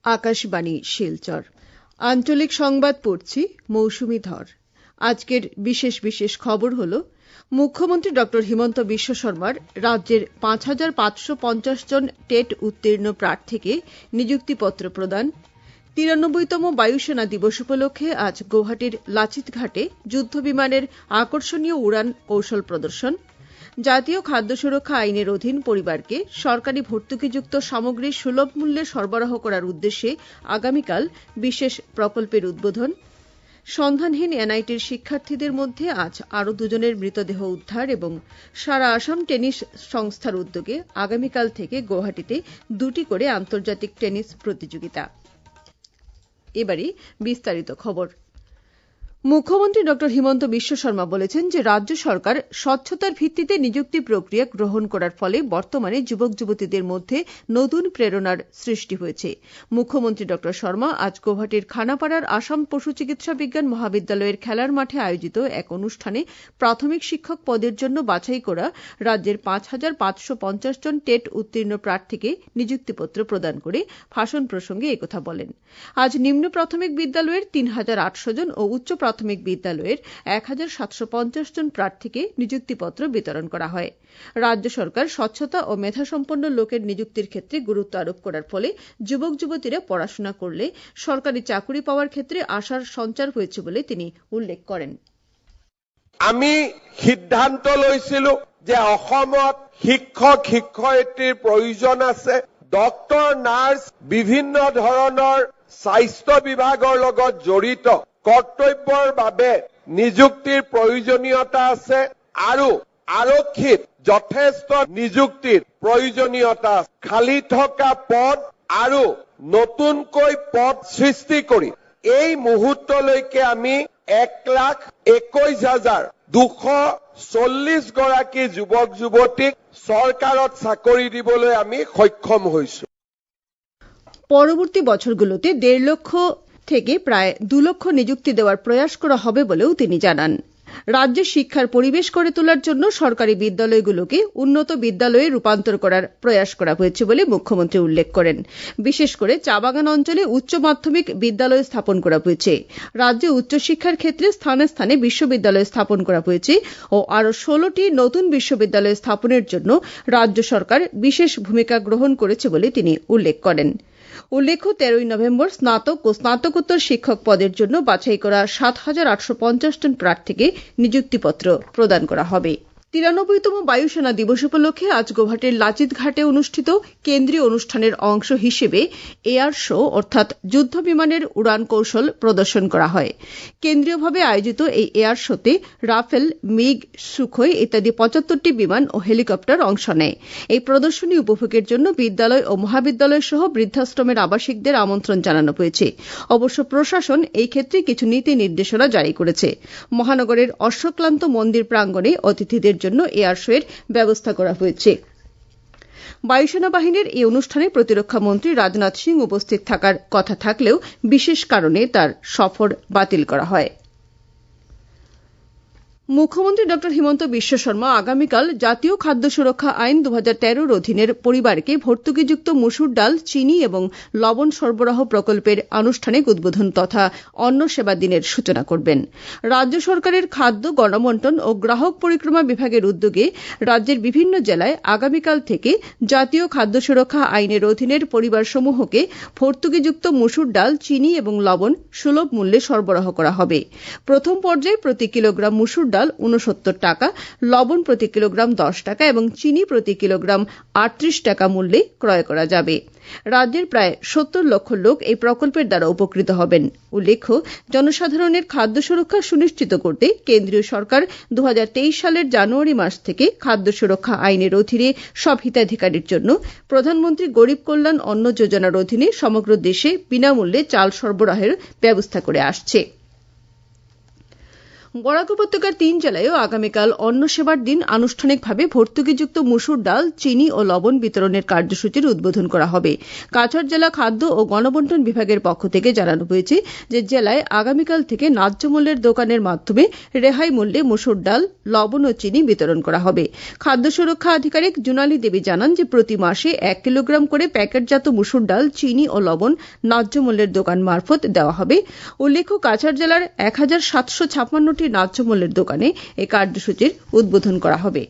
আকাশবাণী শিলচর আঞ্চলিক সংবাদ পড়ছি মৌসুমী ধর। আজকের বিশেষ খবর হল মুখ্যমন্ত্রী ড হিমন্ত বিশ্ব শর্মার রাজ্যের ৫,৫৫০ জন টেট উত্তীর্ণ প্রার্থীকে নিযুক্তিপত্র প্রদান, ৯৩তম বায়ুসেনা দিবস উপলক্ষে আজ গৌহাটির লাচিত ঘাটে যুদ্ধ বিমানের আকর্ষণীয় উড়ান কৌশল প্রদর্শন, জাতীয় খাদ্য সুরক্ষা আইনের অধীন পরিবারকে সরকারি ভর্তুকিযুক্ত সামগ্রী সুলভ মূল্যে সরবরাহ করার উদ্দেশ্যে আগামীকাল বিশেষ প্রকল্পের উদ্বোধন, সন্ধানহীন এনআইটির শিক্ষার্থীদের মধ্যে আজ আরও দুজনের মৃতদেহ উদ্ধার এবং সারা আসাম টেনিস সংস্থার উদ্যোগে আগামীকাল থেকে গৌহাটিতে ২টি করে আন্তর্জাতিক টেনিস প্রতিযোগিতা। এবারে বিস্তারিত খবর। মুখ্যমন্ত্রী ড হিমন্ত বিশ্ব শর্মা বলেছেন যে রাজ্য সরকার স্বচ্ছতার ভিত্তিতে নিযুক্তি প্রক্রিয়া গ্রহণ করার ফলে বর্তমানে যুবক যুবতীদের মধ্যে নতুন প্রেরণার সৃষ্টি হয়েছে। মুখ্যমন্ত্রী ড শর্মা আজ গৌহাটির খানাপাড়ার আসাম পশু চিকিৎসা বিজ্ঞান মহাবিদ্যালয়ের খেলার মাঠে আয়োজিত এক অনুষ্ঠানে প্রাথমিক শিক্ষক পদের জন্য বাছাই করা রাজ্যের ৫,৫৫০ জন টেট উত্তীর্ণ প্রার্থীকে নিযুক্তিপত্র প্রদান করে ভাষণ প্রসঙ্গে একথা বলেন। আজ নিম্ন প্রাথমিক বিদ্যালয়ের ৩,৮০০ জন ও উচ্চ প্রাথমিক বিদ্যালয়ের ১,৭৫০ জন প্রার্থীকে নিযুক্তিপত্র বিতরণ করা হয়। রাজ্য সরকার স্বচ্ছতা ও মেধাসম্পন্ন লোকের নিযুক্তির ক্ষেত্রে গুরুত্ব আরোপ করার ফলে যুবক যুবতীরা পড়াশোনা করলে সরকারি চাকুরি পাওয়ার ক্ষেত্রে আশার সঞ্চার হয়েছে বলে তিনি উল্লেখ করেন। আমি সিদ্ধান্ত লৈছিলো যে অসমত শিক্ষক শিক্ষয়িত্ৰীৰ প্ৰয়োজন আছে, ডক্টৰ নাৰ্ছ বিভিন্ন ধৰণৰ স্বাস্থ্য বিভাগৰ লগত জড়িত কৰ্তব্যৰ বাবে নিযুক্তিৰ প্ৰয়োজনীয়তা আছে আৰু আৰক্ষীত যথেষ্ট নিযুক্তিৰ প্ৰয়োজনীয়তা আছে। খালী থকা পদ আৰু নতুনকৈ পদ সৃষ্টি কৰি এই মুহূৰ্তলৈকে আমি ১,২১,২৪০ গৰাকী যুৱক যুৱতীক চৰকাৰত চাকৰি দিবলৈ আমি সক্ষম হৈছো। পরবর্তী বছরগুলোতে ১.৫ লক্ষ থেকে প্রায় ২ লক্ষ নিযুক্তি দেওয়ার প্রয়াস করা হবে বলেও তিনি জানান। রাজ্যে শিক্ষার পরিবেশ করে তোলার জন্য সরকারি বিদ্যালয়গুলোকে উন্নত বিদ্যালয়ে রূপান্তর করার প্রয়াস করা হয়েছে বলে মুখ্যমন্ত্রী উল্লেখ করেন। বিশেষ করে চা বাগান অঞ্চলে উচ্চ মাধ্যমিক বিদ্যালয় স্থাপন করা হয়েছে। রাজ্যে উচ্চশিক্ষার ক্ষেত্রে স্থানে স্থানে বিশ্ববিদ্যালয় স্থাপন করা হয়েছে ও আরও ১৬টি নতুন বিশ্ববিদ্যালয় স্থাপনের জন্য রাজ্য সরকার বিশেষ ভূমিকা গ্রহণ করেছে বলে তিনি উল্লেখ করেন। উল্লেখ্য ১৩ই নভেম্বর স্নাতক ও স্নাতকোত্তর শিক্ষক পদের জন্য বাছাই করা ৭,৮৫০ জন প্রার্থীকে নিযুক্তিপত্র প্রদান করা হবে। ৯৩তম বায়ুসেনা দিবস উপলক্ষে আজ গৌহাটির লাচিত ঘাটে অনুষ্ঠিত কেন্দ্রীয় অনুষ্ঠানের অংশ হিসেবে এয়ার শো অর্থাৎ যুদ্ধ বিমানের উড়ান কৌশল প্রদর্শন করা হয়। কেন্দ্রীয়ভাবে আয়োজিত এই এয়ার শোতে রাফেল, মিগ, সুখোই ইত্যাদি ৭৫টি বিমান ও হেলিকপ্টার অংশ নেয়। এই প্রদর্শনী উপভোগের জন্য বিদ্যালয় ও মহাবিদ্যালয় সহ বৃদ্ধাশ্রমের আবাসিকদের আমন্ত্রণ জানানো হয়েছে। অবশ্য প্রশাসন এই ক্ষেত্রে কিছু নীতি নির্দেশনা জারি করেছে। মহানগরের অশ্বক্লান্ত মন্দির প্রাঙ্গণে অতিথিদের জন্য এয়ার শো এর ব্যবস্থা করা হয়েছে। বায়ুসেনা বাহিনীর এই অনুষ্ঠানে প্রতিরক্ষা মন্ত্রী রাজনাথ সিং উপস্থিত থাকার কথা থাকলেও বিশেষ কারণে তার সফর বাতিল করা হয়। মুখ্যমন্ত্রী ড হিমন্ত বিশ্ব শর্মা আগামীকাল জাতীয় খাদ্য সুরক্ষা আইন ২০১৩ অধীনের পরিবারকে ভর্তুকিযুক্ত মসুর ডাল, চিনি এবং লবণ সরবরাহ প্রকল্পের আনুষ্ঠানিক উদ্বোধন তথা অন্ন সেবা দিনের সূচনা করবেন। রাজ্য সরকারের খাদ্য, গণবণ্টন ও গ্রাহক পরিক্রমা বিভাগের উদ্যোগে রাজ্যের বিভিন্ন জেলায় আগামীকাল থেকে জাতীয় খাদ্য সুরক্ষা আইনের অধীনের পরিবারসমূহকে ভর্তুকিযুক্ত মসুর ডাল, চিনি এবং লবণ সুলভ মূল্যে সরবরাহ করা হবে। প্রথম পর্যায়ে প্রতি কিলোগ্রাম মসুর ডাল ৬৯ টাকা, লবণ প্রতি কিলোগ্রাম ১০ টাকা এবং চিনি প্রতি কিলোগ্রাম ৩৮ টাকা মূল্যে ক্রয় করা যাবে। রাজ্যের প্রায় ৭০ লক্ষ লোক এই প্রকল্পের দ্বারা উপকৃত হবেন। উল্লেখ্য, জনসাধারণের খাদ্য সুরক্ষা সুনিশ্চিত করতে কেন্দ্রীয় সরকার ২০২৩ সালের জানুয়ারি মাস থেকে খাদ্য সুরক্ষা আইনের অধীনে সব হিতাধিকারীর জন্য প্রধানমন্ত্রী গরিব কল্যাণ অন্ন যোজনার অধীনে সমগ্র দেশে বিনামূল্যে চাল সরবরাহের ব্যবস্থা করে আসছে। বরাক উপত্যকার 3 জেলায়ও আগামীকাল অন্ন সেবার দিন আনুষ্ঠানিকভাবে ভর্তুকিযুক্ত মসুর ডাল, চিনি ও লবণ বিতরণের কার্যসূচির উদ্বোধন করা হবে। কাছাড় জেলা খাদ্য ও গণবণ্টন বিভাগের পক্ষ থেকে জানানো হয়েছে যে জেলায় আগামীকাল থেকে ন্যায্য মূল্যের দোকানের মাধ্যমে রেহাই মূল্যে মসুর ডাল, লবণ ও চিনি বিতরণ করা হবে। খাদ্য সুরক্ষা আধিকারিক জুনালী দেবী জানান যে প্রতি মাসে 1 কিলোগ্রাম করে প্যাকেটজাত মসুর ডাল, চিনি ও লবণ ন্যায্য মূল্যের দোকান মারফত দেওয়া হবে। উল্লেখ্য, কাছাড় জেলার 1756টি ন্যায্য মূল্যের দোকানে এই কার্যসূচির উদ্বোধন করা হবে।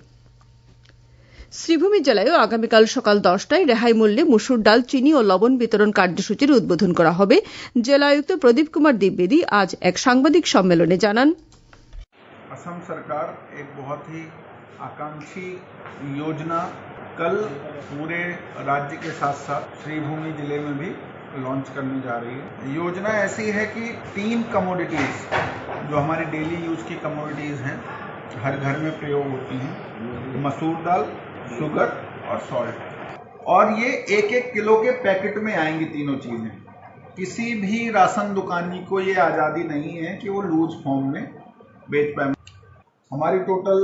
শ্রীভূমি জেলায়ও আগামীকাল সকাল 10টায় রেহাই মূল্যে মসুর ডাল, চিনি ও লবণ বিতরণ কার্যসূচির উদ্বোধন করা হবে। জেলা আয়ুক্ত প্রদীপ কুমার দ্বিবেদী আজ এক সাংবাদিক সম্মেলনে জানান, असम सरकार एक बहुत ही आकांक्षी योजना कल पूरे राज्य के साथ साथ श्रीभूमि जिले में भी लॉन्च करने जा रही है। योजना ऐसी है कि 3 कमोडिटीज जो हमारी डेली यूज की कमोडिटीज हैं, हर घर में प्रयोग होती हैं, मसूर दाल, शुगर और सॉल्ट, और ये 1-1 किलो के पैकेट में आएंगी तीनों चीजें। किसी भी राशन दुकानी को ये आज़ादी नहीं है कि वो लूज फॉर्म में बेच पाए। हमारी टोटल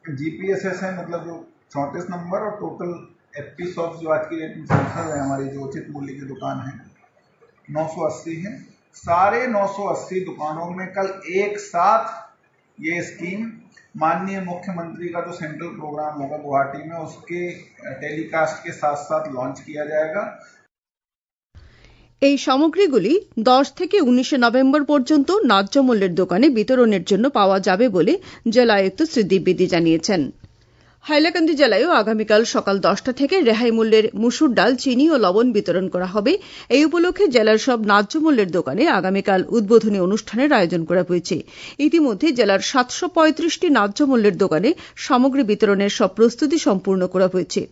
जीपीएसएस है, मतलब जो 34 नंबर, और टोटल एफपी शॉप जो आज की डेट में सेंसर है हमारी जो उचित मूल्य की दुकान है 980 है। सारे 980 दुकानों में कल एक साथ ये स्कीम माननीय मुख्यमंत्री का जो सेंट्रल प्रोग्राम होगा गुवाहाटी में, उसके टेलीकास्ट के साथ साथ लॉन्च किया जाएगा। এই সামগ্রীগুলি 10 থেকে 19 নভেম্বর পর্যন্ত ন্যায্য মূল্যের দোকানে বিতরণের জন্য পাওয়া যাবে বলে জেলা আয়ুক্ত শ্রী দ্বিবেদী জানিয়েছেন। হাইলাকান্দি জেলায়ও আগামীকাল সকাল 10টা থেকে রেহাই মূল্যের মসুর ডাল, চিনি ও লবণ বিতরণ করা হবে। এই উপলক্ষে জেলার সব ন্যায্য মূল্যের দোকানে আগামীকাল উদ্বোধনী অনুষ্ঠানের আয়োজন করা হয়েছে। ইতিমধ্যে জেলার 735টি ন্যায্য মূল্যের দোকানে সামগ্রী বিতরণের সব প্রস্তুতি সম্পূর্ণ করা হয়েছে।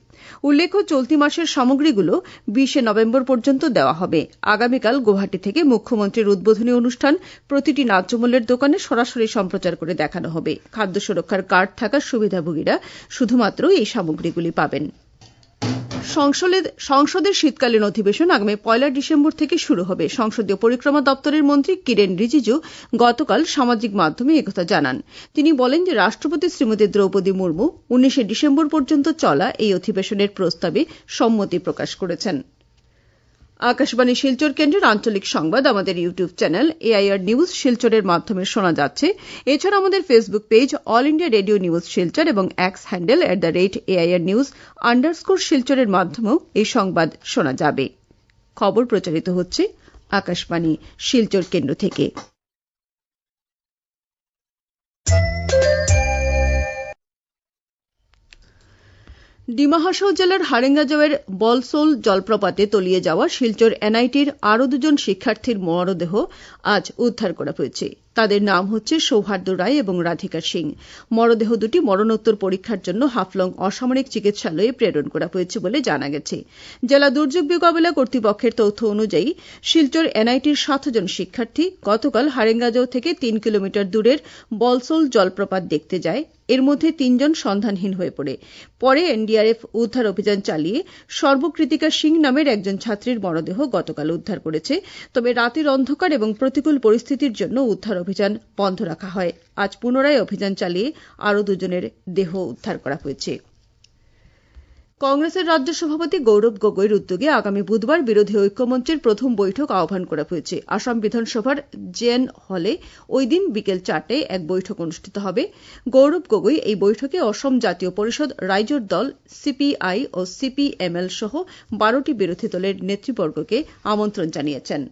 উল্লেখ্য, চলতি মাসের সামগ্রীগুলো 20 নভেম্বর পর্যন্ত দেওয়া হবে। আগামীকাল গুয়াহাটি থেকে মুখ্যমন্ত্রীর উদ্বোধনী অনুষ্ঠান প্রতিটি ন্যায্য মূল্যের দোকানে সরাসরি সম্প্রচার করে দেখানো হবে। খাদ্য সুরক্ষার কার্ড থাকার সুবিধাভোগীরা শুধুমাত্র এই সামগ্রীগুলি পাবেন। সংসদের শীতকালীন অধিবেশন আগামী 1 ডিসেম্বর থেকে শুরু হবে। সংসদীয় পরিক্রমা দপ্তরের মন্ত্রী কিরেন রিজিজু গতকাল সামাজিক মাধ্যমে একথা জানান। তিনি বলেন যে রাষ্ট্রপতি শ্রীমতী দ্রৌপদী মুর্মু 19 ডিসেম্বর পর্যন্ত চলা এই অধিবেশনের প্রস্তাবে সম্মতি প্রকাশ করেছেন। আকাশবাণী শিলচর কেন্দ্রের আঞ্চলিক সংবাদ আমাদের ইউটিউব চ্যানেল এআইআর নিউজ শিলচরের মাধ্যমে শোনা যাচ্ছে। এছাড়া আমাদের Facebook page all India radio news Silchar এবং এক্স হ্যান্ডেল @AIRnews_শিলচরের মাধ্যমেও এই সংবাদ শোনা যাবে। খবর প্রচারিত হচ্ছে আকাশবাণী শিলচর কেন্দ্র থেকে। ডিমা হাসাও জেলার হারেঙ্গাজাওয়ের বলসোল জলপ্রপাতে তলিয়ে যাওয়া শিলচর এনআইটির আরও 2জন শিক্ষার্থীর মরদেহ আজ উদ্ধার করা হয়েছে। তাদের নাম হচ্ছে সৌহার্দ্য রায় এবং রাধিকা সিং। মরদেহ দুটি মরণোত্তর পরীক্ষার জন্য হাফলং অসামরিক চিকিৎসালয়ে প্রেরণ করা হয়েছে বলে জানা গেছে। জেলা দুর্যোগ মোকাবিলা কর্তৃপক্ষের তথ্য অনুযায়ী শিলচর এনআইটির 7 জন শিক্ষার্থী গতকাল হারেঙ্গাজাও থেকে 3 কিলোমিটার দূরের বলসোল জলপ্রপাত দেখতে যায়। এর মধ্যে 3 জন সন্ধানহীন হয়ে পড়ে। পরে এনডিআরএফ উদ্ধার অভিযান চালিয়ে সর্বকৃতিকা সিং নামের একজন ছাত্রীর মরদেহ গতকাল উদ্ধার করেছে। তবে রাতের অন্ধকার এবং প্রতিকূল পরিস্থিতির জন্য উদ্ধার অভিযান বন্ধ রাখা হয়। আজ পুনরায় অভিযান চালিয়ে আরও 2 জনের দেহ উদ্ধার করা হয়েছে। কংগ্রেসের রাজ্য সভাপতি গৌরব গগৈর উদ্যোগে আগামী বুধবার বিরোধী ঐক্যমঞ্চের প্রথম বৈঠক আহ্বান করা হয়েছে। আসাম বিধানসভার জেএন হলে ওই দিন বিকেল 4টায় এক বৈঠক অনুষ্ঠিত হবে। গৌরব গগৈ এই বৈঠকে অসম জাতীয় পরিষদ, রাইজোর দল, সিপিআই ও সিপিএমএল সহ 12টি বিরোধী দলের নেতৃবর্গকে আমন্ত্রণ জানিয়েছেন।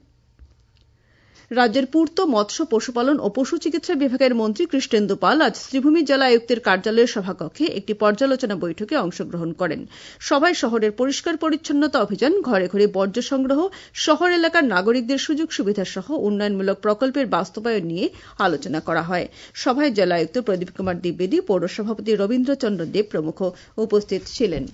রাজ্যের পূর্ত, মৎস্য, পশুপালন ও পশু চিকিৎসা বিভাগের মন্ত্রী কৃষ্ণেন্দু পাল আজ শ্রীভূমি জেলা আয়ুক্তের কার্যালয়ের সভাকক্ষে একটি পর্যালোচনা বৈঠকে অংশগ্রহণ করেন। সভায় শহরের পরিষ্কার পরিচ্ছন্নতা অভিযান, ঘরে ঘরে বর্জ্য সংগ্রহ, শহর এলাকার নাগরিকদের সুযোগ সুবিধা সহ উন্নয়নমূলক প্রকল্পের বাস্তবায়ন নিয়ে আলোচনা করা হয়। সভায় জেলা আয়ুক্ত প্রদীপ কুমার দ্বিবেদী, পৌর সভাপতি রবীন্দ্রচন্দ্র দেব প্রমুখ উপস্থিত ছিলেন।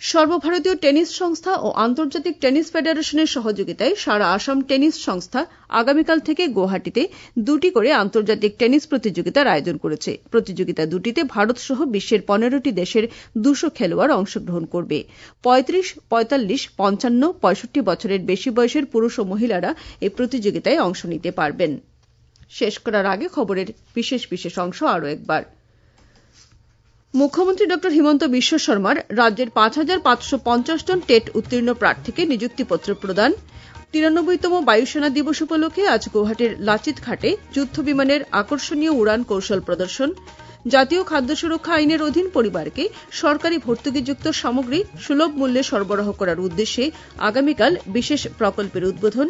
সর্বভারতীয় টেনিস সংস্থা ও আন্তর্জাতিক টেনিস ফেডারেশনের সহযোগিতায় সারা আসাম টেনিস সংস্থা আগামীকাল থেকে গুয়াহাটিতে 2টি করে আন্তর্জাতিক টেনিস প্রতিযোগিতার আয়োজন করেছে। প্রতিযোগিতা দুটিতে ভারত সহ বিশ্বের 15টি দেশের 200 খেলোয়াড় অংশগ্রহণ করবে। 35, 45, 55, 65 বছরের বেশি বয়সের পুরুষ ও মহিলারা এই প্রতিযোগিতায় অংশ নিতে পারবেন। শেষ করার আগে খবরের বিশেষ বিশেষ অংশ আরও একবার। মুখ্যমন্ত্রী ডক্টর হিমন্ত বিশ্ব শর্মার রাজ্যের ৫,৫৫০ জন টেট উত্তীর্ণ প্রার্থীকে নিযুক্তিপত্র প্রদান। ৯৩তম বায়ুসেনা দিবস উপলক্ষে আজ গুয়াহাটির লাচিত ঘাটে যুদ্ধ বিমানের আকর্ষণীয় উড়ান কৌশল প্রদর্শন। জাতীয় খাদ্য সুরক্ষা আইনের অধীন পরিবারকে সরকারি ভর্তুকিযুক্ত সামগ্রী সুলভ মূল্যে সরবরাহ করার উদ্দেশ্যে আগামীকাল বিশেষ প্রকল্পের উদ্বোধন।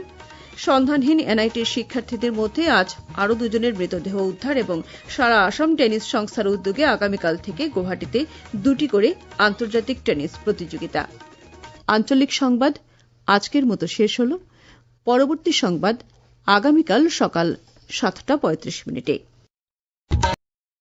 সন্ধানহীন এনআইটির শিক্ষার্থীদের মধ্যে আজ আরও দুজনের মৃতদেহ উদ্ধার এবং সারা আসাম টেনিস সংস্থার উদ্যোগে আগামীকাল থেকে গুয়াহাটিতে ২টি করে আন্তর্জাতিক টেনিস প্রতিযোগিতা। আঞ্চলিক সংবাদ আজকের মতো শেষ হল। পরবর্তী সংবাদ আগামীকাল সকাল ৭টা ৩৫ মিনিটে।